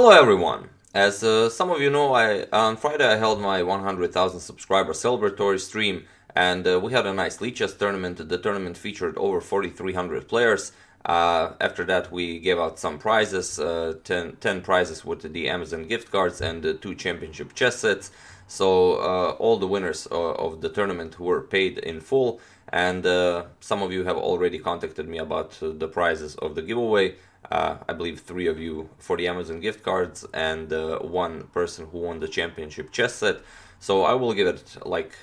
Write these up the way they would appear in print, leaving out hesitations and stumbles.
Hello everyone! As some of you know, on Friday I held my 100,000 subscriber celebratory stream, and we had a nice lead chess tournament. The tournament featured over 4,300 players. After that we gave out some prizes, 10 prizes with the Amazon gift cards and 2 championship chess sets. So all the winners of the tournament were paid in full, and some of you have already contacted me about the prizes of the giveaway. I believe 3 of you for the Amazon gift cards and 1 person who won the championship chess set. So I will give it like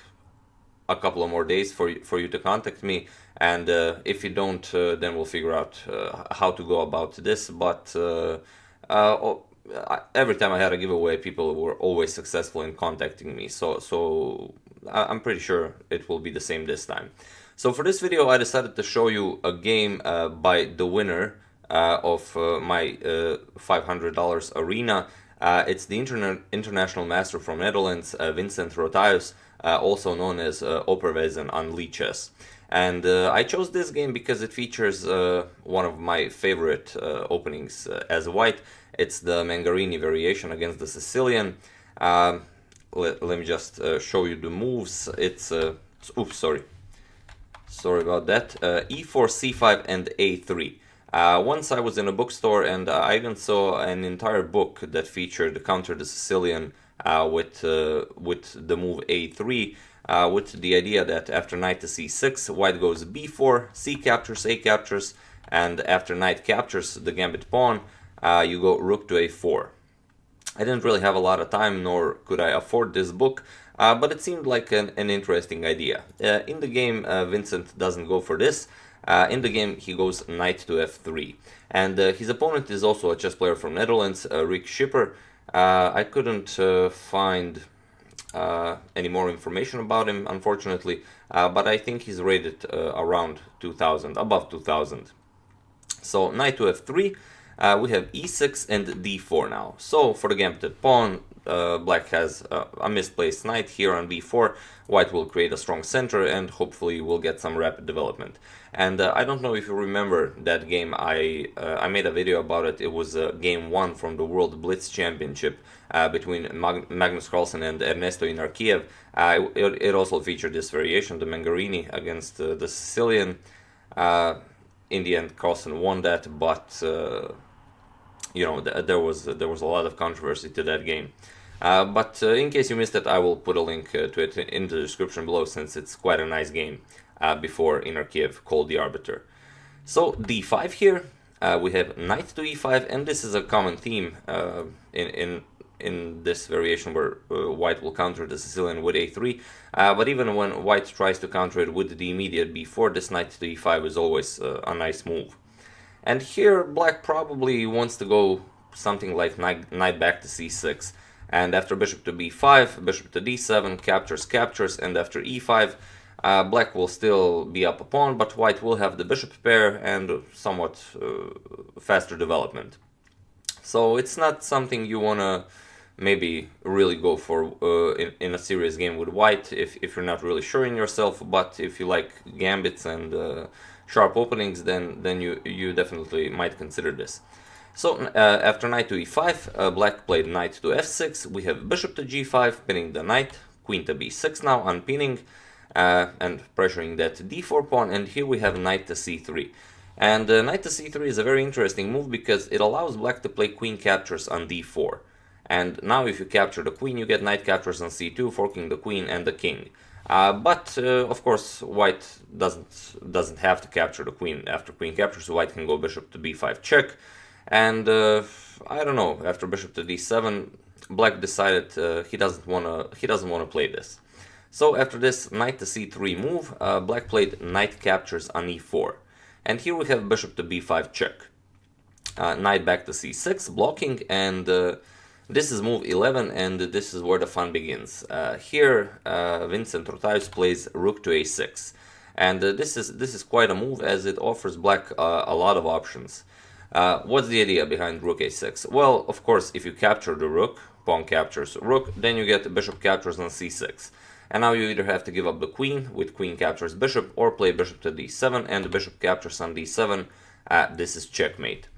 a couple of more days for you to contact me, and if you don't, then we'll figure out how to go about this. But every time I had a giveaway, people were always successful in contacting me, so I'm pretty sure it will be the same this time. So for this video I decided to show you a game by the winner of my $500 arena. It's the international master from Netherlands, Vincent Rothuis, also known as Opperwezen on Lead Chess. And I chose this game because it features one of my favorite openings as white. It's the Mengarini variation against the Sicilian. Let me just show you the moves. It's oops, sorry about that. E4, C5 and A3. Once I was in a bookstore and I even saw an entire book that featured Counter the Sicilian with the move A3, with the idea that after knight to C6, white goes B4, C captures, A captures, and after knight captures the gambit pawn, you go rook to A4. I didn't really have a lot of time, nor could I afford this book, but it seemed like an interesting idea. In the game, Vincent doesn't go for this. In the game, he goes knight to f3, and his opponent is also a chess player from Netherlands, Rijk Schipper. I couldn't find any more information about him, unfortunately, but I think he's rated around 2,000, above 2,000. So knight to f3, we have e6 and d4 now. So for the gambited pawn, black has a misplaced knight here on b4. White will create a strong center and hopefully will get some rapid development. And I don't know if you remember that game. I made a video about it. It was game 1 from the World Blitz Championship between Magnus Carlsen and Ernesto Inarkiev. It also featured this variation, the Mengarini against the Sicilian. In the end, Carlsen won that, but you know, there was a lot of controversy to that game. But in case you missed it, I will put a link to it in the description below, since it's quite a nice game before Inarkiev called the arbiter. So d5 here, we have knight to e5, and this is a common theme in this variation where white will counter the Sicilian with a3, but even when white tries to counter it with the immediate b4, this knight to e5 is always a nice move. And here black probably wants to go something like knight back to c6, and after bishop to b5, bishop to d7, captures, and after e5, black will still be up a pawn, but white will have the bishop pair and somewhat faster development. So it's not something you want to maybe really go for in a serious game with white if you're not really sure in yourself, but if you like gambits and sharp openings, then you definitely might consider this. So after knight to e5, black played knight to f6, we have bishop to g5, pinning the knight, queen to b6 now, unpinning, and pressuring that d4 pawn, and here we have knight to c3. And knight to c3 is a very interesting move because it allows black to play queen captures on d4. And now if you capture the queen, you get knight captures on c2, forking the queen and the king. But of course white doesn't have to capture the queen. After queen captures, white can go bishop to b5 check, and I don't know, after bishop to d7, black decided he doesn't wanna play this. So after this knight to c3 move, black played knight captures on e4, and here we have bishop to b5 check, knight back to c6 blocking, and this is move 11, and this is where the fun begins. Here Vincent Rothuis plays rook to a6, and this is quite a move as it offers black a lot of options. What's the idea behind rook a6? Well, of course, if you capture the rook, pawn captures rook, then you get bishop captures on c6. And now you either have to give up the queen with queen captures bishop, or play bishop to d7 and bishop captures on d7. This is checkmate.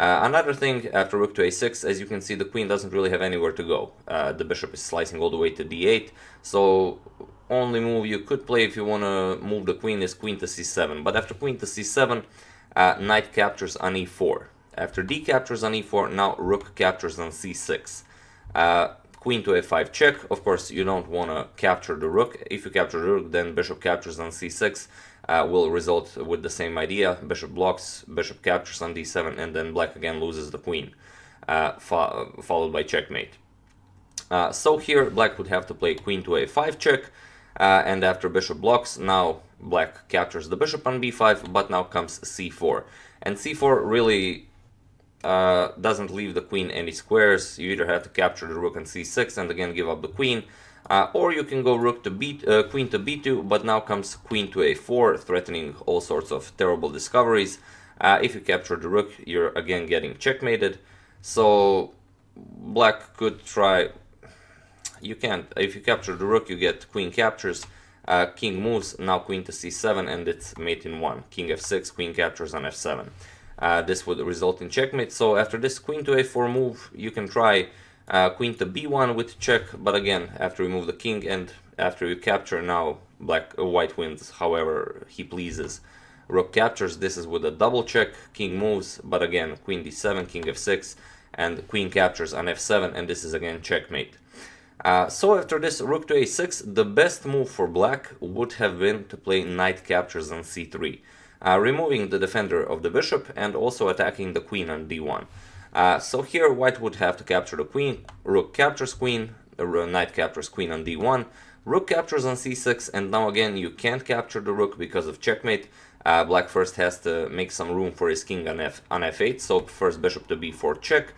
Another thing, after rook to a6, as you can see, the queen doesn't really have anywhere to go. The bishop is slicing all the way to d8, so only move you could play if you want to move the queen is queen to c7. But after queen to c7, knight captures on e4. After d captures on e4, now rook captures on c6. Queen to a5 check. Of course, you don't want to capture the rook. If you capture the rook, then bishop captures on c6 will result with the same idea. Bishop blocks, bishop captures on d7, and then black again loses the queen, followed by checkmate. So here, black would have to play queen to a5 check, and after bishop blocks, now black captures the bishop on b5, but now comes c4. And c4 really doesn't leave the queen any squares. You either have to capture the rook on c6 and again give up the queen, or you can go rook to queen to b2, but now comes queen to a4, threatening all sorts of terrible discoveries. If you capture the rook, you're again getting checkmated. So black could try. You can't. If you capture the rook, you get queen captures. King moves, now queen to c7, and it's mate in 1. King f6, queen captures on f7. This would result in checkmate. So after this queen to a4 move, you can try queen to b1 with check, but again, after you move the king and after you capture, now white wins however he pleases. Rook captures, this is with a double check, king moves, but again, queen d7, king f6, and queen captures on f7, and this is again checkmate. So after this rook to a6, the best move for black would have been to play knight captures on c3. Removing the defender of the bishop and also attacking the queen on d1. So here white would have to capture the queen, rook captures queen, knight captures queen on d1, rook captures on c6, and now again you can't capture the rook because of checkmate. Black first has to make some room for his king on f8, so first bishop to b4 check.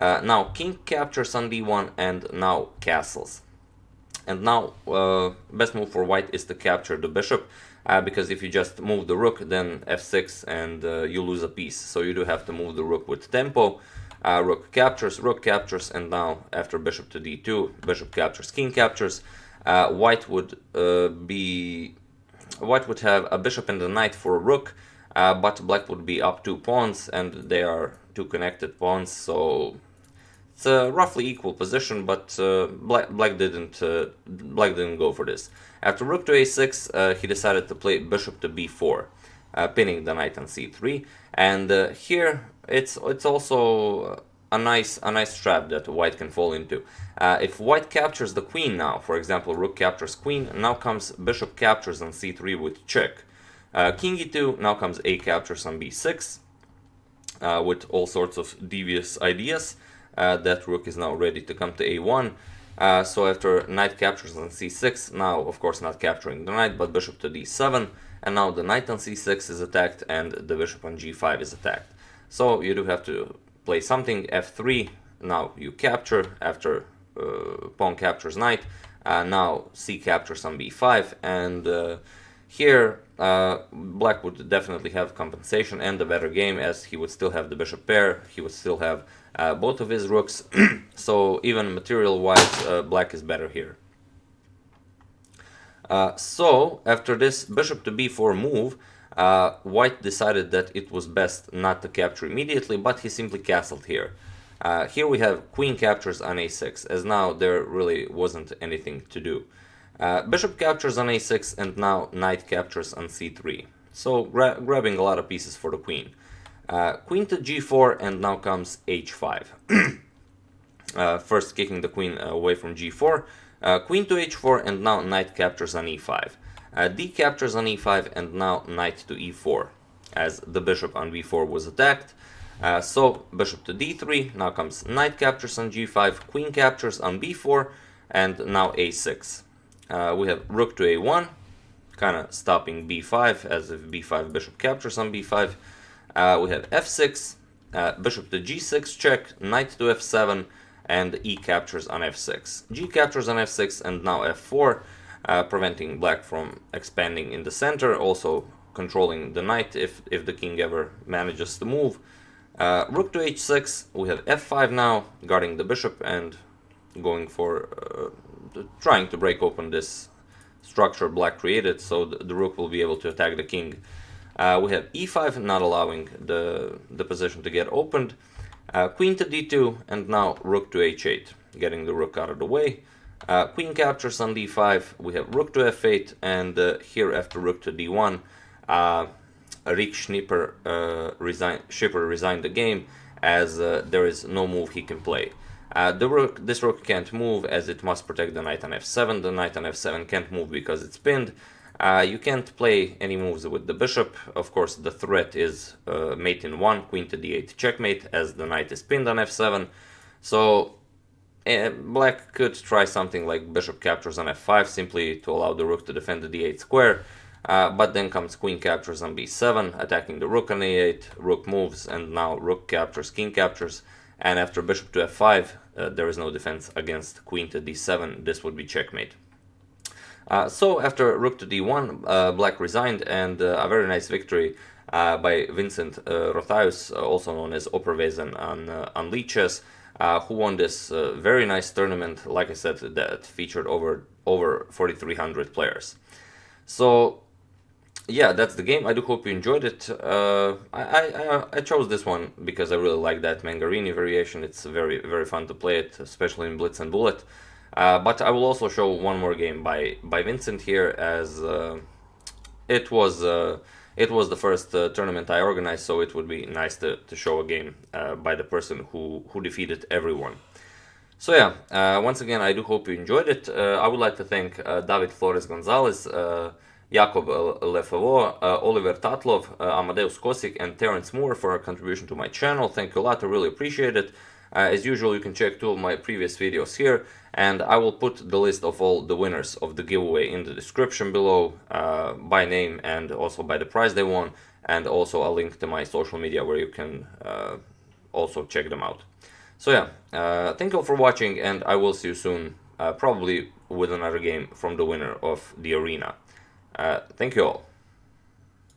Now king captures on d1 and now castles. And now best move for white is to capture the bishop, because if you just move the rook, then f6 and you lose a piece. So you do have to move the rook with tempo. Rook captures, and now after bishop to d2, bishop captures, king captures. White would have a bishop and a knight for a rook, but black would be up 2 pawns, and they are 2 connected pawns, so it's a roughly equal position, but black didn't go for this. After rook to a6, he decided to play bishop to b4, pinning the knight on c3. And here it's also a nice trap that white can fall into. If white captures the queen now, for example, rook captures queen, now comes bishop captures on c3 with check. King e2, now comes a captures on b6, with all sorts of devious ideas. That rook is now ready to come to a1. So after knight captures on c6, now of course not capturing the knight, but bishop to d7, and now the knight on c6 is attacked and the bishop on g5 is attacked. So you do have to play something. F3, now you capture after pawn captures knight. Now c captures on b5, and here black would definitely have compensation and a better game, as he would still have the bishop pair, he would still have both of his rooks, so even material wise black is better here. So after this bishop to b4 move, white decided that it was best not to capture immediately, but he simply castled here. Here we have queen captures on a6, as now there really wasn't anything to do. Bishop captures on a6, and now knight captures on c3. So grabbing a lot of pieces for the queen. Queen to g4, and now comes h5. First kicking the queen away from g4. Queen to h4, and now knight captures on e5. D captures on e5, and now knight to e4, as the bishop on b4 was attacked. So bishop to d3, now comes knight captures on g5, queen captures on b4, and now a6. We have rook to a1, kind of stopping b5, as if b5 bishop captures on b5. We have f6, bishop to g6 check, knight to f7, and e captures on f6. G captures on f6, and now f4, preventing black from expanding in the center, also controlling the knight if the king ever manages to move. Rook to h6, we have f5 now, guarding the bishop and going for trying to break open this structure black created, so the rook will be able to attack the king. We have e5, not allowing the position to get opened. Queen to d2, and now rook to h8, getting the rook out of the way. Queen captures on d5, we have rook to f8, and here after rook to d1, Rijk Schipper resigned the game, as there is no move he can play. This rook can't move, as it must protect the knight on f7. The knight on f7 can't move because it's pinned. You can't play any moves with the bishop. Of course, the threat is mate in 1, queen to d8 checkmate, as the knight is pinned on f7. So black could try something like bishop captures on f5, simply to allow the rook to defend the d8 square. But then comes queen captures on b7, attacking the rook on a8, rook moves, and now rook captures, king captures, and after bishop to f5, there is no defense against queen to d7, this would be checkmate. So after rook to d1, black resigned, and a very nice victory by Vincent Rothuis, also known as Operwezen on Lead Chess, who won this very nice tournament, like I said, that featured over 4,300 players. So yeah, that's the game. I do hope you enjoyed it. I chose this one because I really like that Mengarini variation. It's very fun to play it, especially in Blitz and Bullet. But I will also show one more game by Vincent here, as it was the first tournament I organized, so it would be nice to show a game by the person who defeated everyone. So yeah, once again, I do hope you enjoyed it. I would like to thank David Flores Gonzalez, Jakob Lefevo, Oliver Tatlov, Amadeus Kosik, and Terence Moore for a contribution to my channel. Thank you a lot, I really appreciate it. As usual, you can check 2 of my previous videos here, and I will put the list of all the winners of the giveaway in the description below, by name and also by the prize they won, and also a link to my social media where you can also check them out. So yeah, thank you all for watching, and I will see you soon, probably with another game from the winner of the arena. Thank you all.